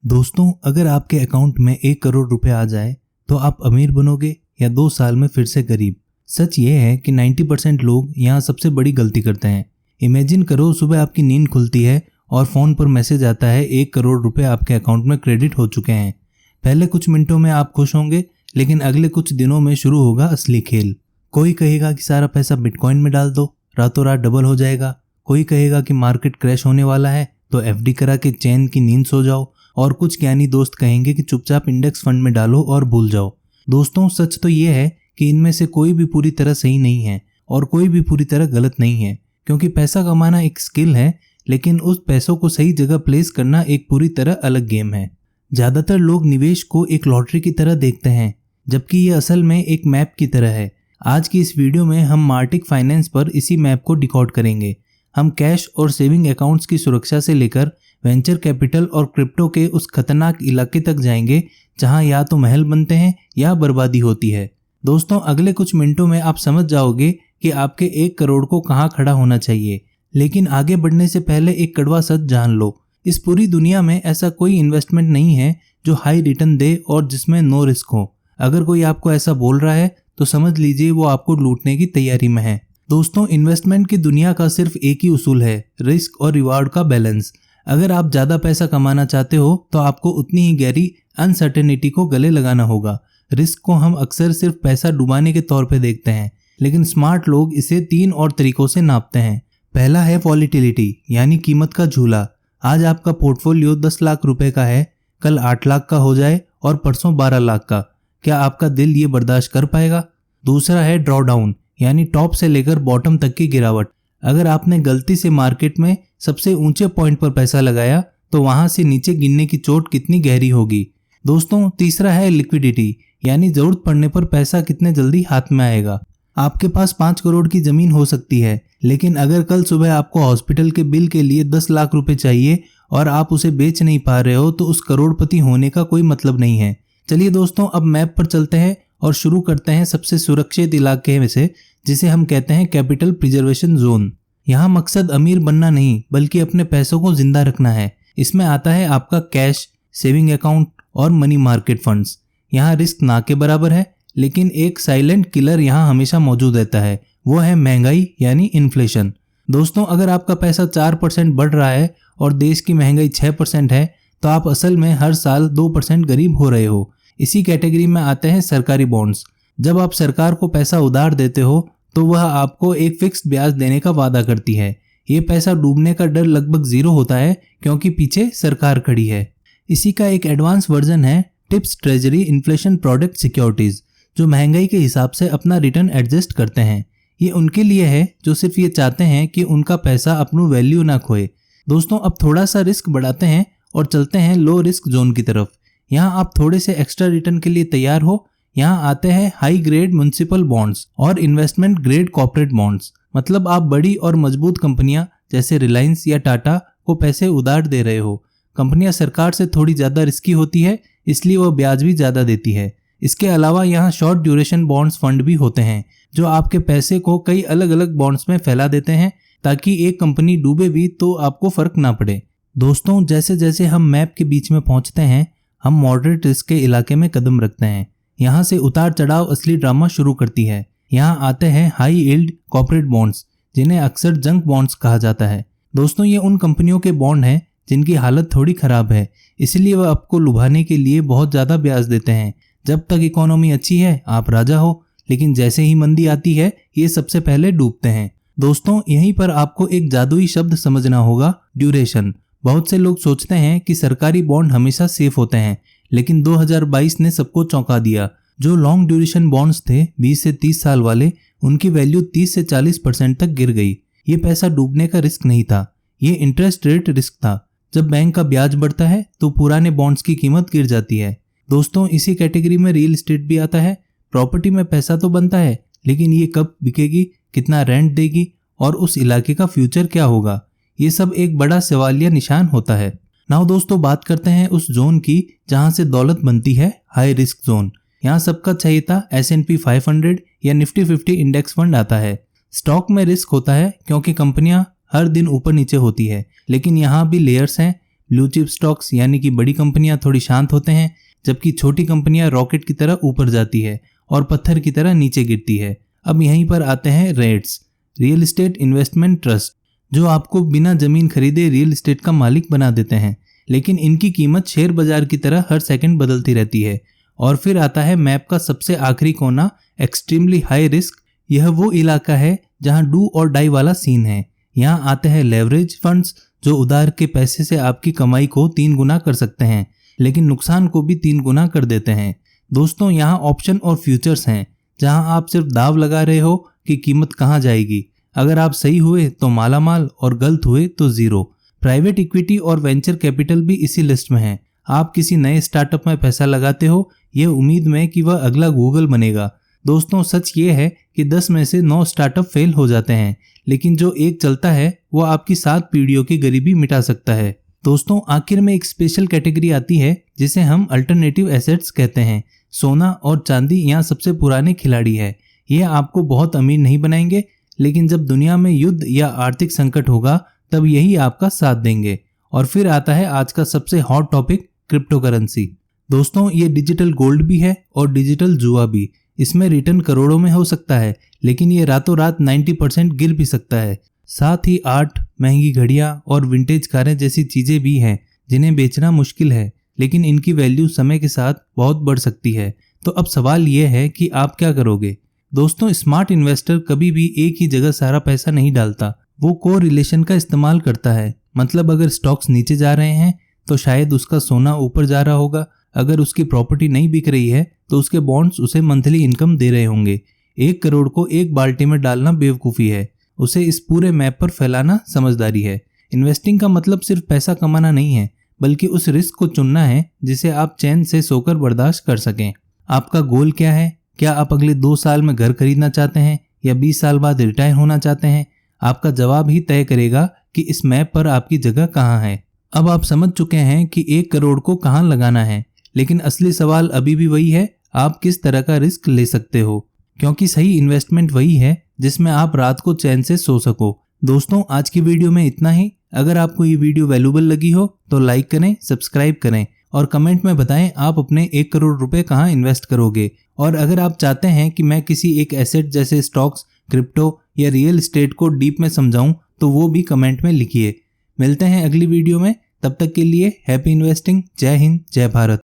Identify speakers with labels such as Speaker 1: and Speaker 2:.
Speaker 1: दोस्तों, अगर आपके अकाउंट में 1 करोड़ रुपए आ जाए तो आप अमीर बनोगे या 2 साल में फिर से गरीब। सच ये है कि 90% लोग यहाँ सबसे बड़ी गलती करते हैं। इमेजिन करो, सुबह आपकी नींद खुलती है और फ़ोन पर मैसेज आता है 1 करोड़ रुपए आपके अकाउंट में क्रेडिट हो चुके हैं। पहले कुछ मिनटों में आप खुश होंगे, लेकिन अगले कुछ दिनों में शुरू होगा असली खेल। कोई कहेगा कि सारा पैसा बिटकॉइन में डाल दो, रातों रात डबल हो जाएगा। कोई कहेगा कि मार्केट क्रैश होने वाला है तो एफडी करा के चैन की नींद सो जाओ। और कुछ ज्ञानी दोस्त कहेंगे कि चुपचाप इंडेक्स फंड में डालो और भूल जाओ। दोस्तों, सच तो ये है कि इनमें से कोई भी पूरी तरह सही नहीं है और कोई भी पूरी तरह गलत नहीं है, क्योंकि पैसा कमाना एक स्किल है, लेकिन उस पैसों को सही जगह प्लेस करना एक पूरी तरह अलग गेम है। ज़्यादातर लोग निवेश को एक लॉटरी की तरह देखते हैं, जबकि ये असल में एक मैप की तरह है। आज की इस वीडियो में हम मार्टिक फाइनेंस पर इसी मैप को डिकोड करेंगे। हम कैश और सेविंग अकाउंट्स की सुरक्षा से लेकर वेंचर कैपिटल और क्रिप्टो के उस खतरनाक इलाके तक जाएंगे जहां या तो महल बनते हैं या बर्बादी होती है। दोस्तों, अगले कुछ मिनटों में आप समझ जाओगे कि आपके 1 करोड़ को कहां खड़ा होना चाहिए। लेकिन आगे बढ़ने से पहले एक कड़वा सच जान लो, इस पूरी दुनिया में ऐसा कोई इन्वेस्टमेंट नहीं है जो हाई रिटर्न दे और जिसमें नो रिस्क हो। अगर कोई आपको ऐसा बोल रहा है तो समझ लीजिए वो आपको लूटने की तैयारी में है। दोस्तों, इन्वेस्टमेंट की दुनिया का सिर्फ एक ही उसूल है, रिस्क और रिवार्ड का बैलेंस। अगर आप ज़्यादा पैसा कमाना चाहते हो तो आपको उतनी ही गहरी अनसर्टेनिटी को गले लगाना होगा। रिस्क को हम अक्सर सिर्फ पैसा डुबाने के तौर पे देखते हैं, लेकिन स्मार्ट लोग इसे 3 और तरीकों से नापते हैं। पहला है वॉलीटिलिटी, यानी कीमत का झूला। आज आपका पोर्टफोलियो 10 लाख रुपए का है, कल 8 लाख का हो जाए और परसों 12 लाख का। क्या आपका दिल ये बर्दाश्त कर पाएगा? दूसरा है ड्रॉ डाउन, यानी टॉप से लेकर बॉटम तक की गिरावट। अगर आपने गलती से मार्केट में सबसे ऊंचे पॉइंट पर पैसा लगाया तो वहां से नीचे गिरने की चोट कितनी गहरी होगी। दोस्तों, तीसरा है लिक्विडिटी, यानी जरूरत पड़ने पर पैसा कितने जल्दी हाथ में आएगा। आपके पास 5 करोड़ की जमीन हो सकती है, लेकिन अगर कल सुबह आपको हॉस्पिटल के बिल के लिए 10 लाख रुपए चाहिए और आप उसे बेच नहीं पा रहे हो तो उस करोड़पति होने का कोई मतलब नहीं है। चलिए दोस्तों, अब मैप पर चलते हैं और शुरू करते हैं सबसे सुरक्षित इलाके में से, जिसे हम कहते हैं कैपिटल प्रिजर्वेशन जोन। यहाँ मकसद अमीर बनना नहीं, बल्कि अपने पैसों को जिंदा रखना है। इसमें आता है आपका कैश, सेविंग अकाउंट और मनी मार्केट फंड्स। यहाँ रिस्क ना के बराबर है, लेकिन एक साइलेंट किलर यहाँ हमेशा मौजूद रहता है, वो है महंगाई यानी इन्फ्लेशन। दोस्तों, अगर आपका पैसा 4% बढ़ रहा है और देश की महंगाई 6% है तो आप असल में हर साल 2% गरीब हो रहे हो। इसी कैटेगरी में आते हैं सरकारी बॉन्ड्स। जब आप सरकार को पैसा उधार देते हो तो वह आपको एक फिक्स्ड ब्याज देने का वादा करती है। ये पैसा डूबने का डर लगभग 0 होता है, क्योंकि पीछे सरकार खड़ी है। इसी का एक एडवांस वर्जन है tips treasury inflation product securities, जो महंगाई के हिसाब से अपना रिटर्न एडजस्ट करते हैं। ये उनके लिए है जो सिर्फ ये चाहते हैं कि उनका पैसा अपनी वैल्यू ना खोए। दोस्तों, अब थोड़ा सा रिस्क बढ़ाते हैं और चलते हैं लो रिस्क जोन की तरफ। यहाँ आप थोड़े से एक्स्ट्रा रिटर्न के लिए तैयार हो। यहाँ आते हैं हाई ग्रेड म्युनिसिपल बॉन्ड्स और इन्वेस्टमेंट ग्रेड कॉर्पोरेट बॉन्ड्स। मतलब आप बड़ी और मजबूत कंपनियां जैसे रिलायंस या टाटा को पैसे उधार दे रहे हो। कंपनियां सरकार से थोड़ी ज़्यादा रिस्की होती है, इसलिए वह ब्याज भी ज़्यादा देती है। इसके अलावा यहाँ शॉर्ट ड्यूरेशन बॉन्ड्स फंड भी होते हैं, जो आपके पैसे को कई अलग अलग बॉन्ड्स में फैला देते हैं, ताकि एक कंपनी डूबे भी तो आपको फर्क ना पड़े। दोस्तों, जैसे जैसे हम मैप के बीच में पहुँचते हैं, हम मॉडरेट रिस्क के इलाके में कदम रखते हैं। यहाँ से उतार चढ़ाव असली ड्रामा शुरू करती है। यहाँ आते हैं हाई यील्ड कॉर्पोरेट बॉन्ड्स, जिन्हें अक्सर जंक बॉन्ड्स कहा जाता है। दोस्तों, ये उन कंपनियों के बॉन्ड हैं जिनकी हालत थोड़ी खराब है, इसलिए वह आपको लुभाने के लिए बहुत ज़्यादा ब्याज देते हैं। जब तक इकोनॉमी अच्छी है आप राजा हो, लेकिन जैसे ही मंदी आती है ये सबसे पहले डूबते हैं। दोस्तों, यहीं पर आपको एक जादुई शब्द समझना होगा, ड्यूरेशन। बहुत से लोग सोचते हैं कि सरकारी बॉन्ड हमेशा सेफ होते हैं, लेकिन 2022 ने सबको चौंका दिया। जो लॉन्ग ड्यूरेशन बॉन्ड्स थे 20 से 30 साल वाले, उनकी वैल्यू 30 से 40% तक गिर गई। ये पैसा डूबने का रिस्क नहीं था, ये इंटरेस्ट रेट रिस्क था। जब बैंक का ब्याज बढ़ता है तो पुराने बॉन्ड्स की कीमत गिर जाती है। दोस्तों, इसी कैटेगरी में रियल एस्टेट भी आता है। प्रॉपर्टी में पैसा तो बनता है, लेकिन ये कब बिकेगी, कितना रेंट देगी और उस इलाके का फ्यूचर क्या होगा, ये सब एक बड़ा सवालिया निशान होता है। नाउ दोस्तों, बात करते हैं उस जोन की जहां से दौलत बनती है, हाई रिस्क जोन। यहाँ सबका चाहिए S&P 500 या निफ्टी 50 इंडेक्स फंड आता है। स्टॉक में रिस्क होता है क्योंकि कंपनियां हर दिन ऊपर नीचे होती है, लेकिन यहाँ भी लेयर्स हैं। ब्लू चिप स्टॉक्स यानी कि बड़ी कंपनियां थोड़ी शांत होते हैं, जबकि छोटी कंपनियां रॉकेट की तरह ऊपर जाती है और पत्थर की तरह नीचे गिरती है। अब यहीं पर आते हैं rates, real estate investment trust, जो आपको बिना जमीन खरीदे रियल एस्टेट का मालिक बना देते हैं, लेकिन इनकी कीमत शेयर बाजार की तरह हर सेकंड बदलती रहती है। और फिर आता है मैप का सबसे आखिरी कोना, एक्सट्रीमली हाई रिस्क। यह वो इलाका है जहां डू और डाई वाला सीन है। यहाँ आते हैं लेवरेज फंड्स, जो उधार के पैसे से आपकी कमाई को 3 गुना कर सकते हैं, लेकिन नुकसान को भी 3 गुना कर देते हैं। दोस्तों, यहाँ ऑप्शन और फ्यूचर्स हैं, जहां आप सिर्फ दाव लगा रहे हो कि कीमत कहां जाएगी। अगर आप सही हुए तो मालामाल और गलत हुए तो जीरो। प्राइवेट इक्विटी और वेंचर कैपिटल भी इसी लिस्ट में है। आप किसी नए स्टार्टअप में पैसा लगाते हो ये उम्मीद में कि वह अगला गूगल बनेगा। दोस्तों, सच ये है कि 10 में से 9 स्टार्टअप फेल हो जाते हैं, लेकिन जो एक चलता है वो आपकी 7 पीढ़ियों की गरीबी मिटा सकता है। दोस्तों, आखिर में एक स्पेशल कैटेगरी आती है जिसे हम अल्टरनेटिव एसेट्स कहते हैं। सोना और चांदी यहाँ सबसे पुराने खिलाड़ी है। ये आपको बहुत अमीर नहीं बनाएंगे, लेकिन जब दुनिया में युद्ध या आर्थिक संकट होगा तब यही आपका साथ देंगे। और फिर आता है आज का सबसे हॉट टॉपिक, क्रिप्टो करेंसी। दोस्तों, ये डिजिटल गोल्ड भी है और डिजिटल जुआ भी। इसमें रिटर्न करोड़ों में हो सकता है, लेकिन ये रातों रात 90% गिर भी सकता है। साथ ही आर्ट, महंगी घड़ियां और विंटेज कारें जैसी चीजें भी हैं जिन्हें बेचना मुश्किल है, लेकिन इनकी वैल्यू समय के साथ बहुत बढ़ सकती है। तो अब सवाल यह है कि आप क्या करोगे। दोस्तों, स्मार्ट इन्वेस्टर कभी भी एक ही जगह सारा पैसा नहीं डालता, वो कोरिलेशन का इस्तेमाल करता है। मतलब अगर स्टॉक्स नीचे जा रहे हैं तो शायद उसका सोना ऊपर जा रहा होगा, अगर उसकी प्रॉपर्टी नहीं बिक रही है तो उसके बॉन्ड्स उसे मंथली इनकम दे रहे होंगे। 1 करोड़ को एक बाल्टी में डालना बेवकूफ़ी है, उसे इस पूरे मैप पर फैलाना समझदारी है। इन्वेस्टिंग का मतलब सिर्फ पैसा कमाना नहीं है, बल्कि उस रिस्क को चुनना है जिसे आप चैन से सोकर बर्दाश्त कर सकें। आपका गोल क्या है? क्या आप अगले 2 साल में घर खरीदना चाहते हैं या 20 साल बाद रिटायर होना चाहते हैं? आपका जवाब ही तय करेगा कि इस मैप पर आपकी जगह कहाँ है। अब आप समझ चुके हैं कि 1 करोड़ को कहाँ लगाना है, लेकिन असली सवाल अभी भी वही है, आप किस तरह का रिस्क ले सकते हो, क्योंकि सही इन्वेस्टमेंट वही है जिसमें आप रात को चैन से सो सको। दोस्तों, आज की वीडियो में इतना ही। अगर आपको ये वीडियो वैल्यूबल लगी हो तो लाइक करें, सब्सक्राइब करें और कमेंट में बताएं आप अपने 1 करोड़ रुपए कहाँ इन्वेस्ट करोगे। और अगर आप चाहते हैं कि मैं किसी एक एसेट जैसे स्टॉक्स, क्रिप्टो या रियल एस्टेट को डीप में समझाऊं तो वो भी कमेंट में लिखिए। मिलते हैं अगली वीडियो में, तब तक के लिए हैप्पी इन्वेस्टिंग। जय हिंद, जय भारत।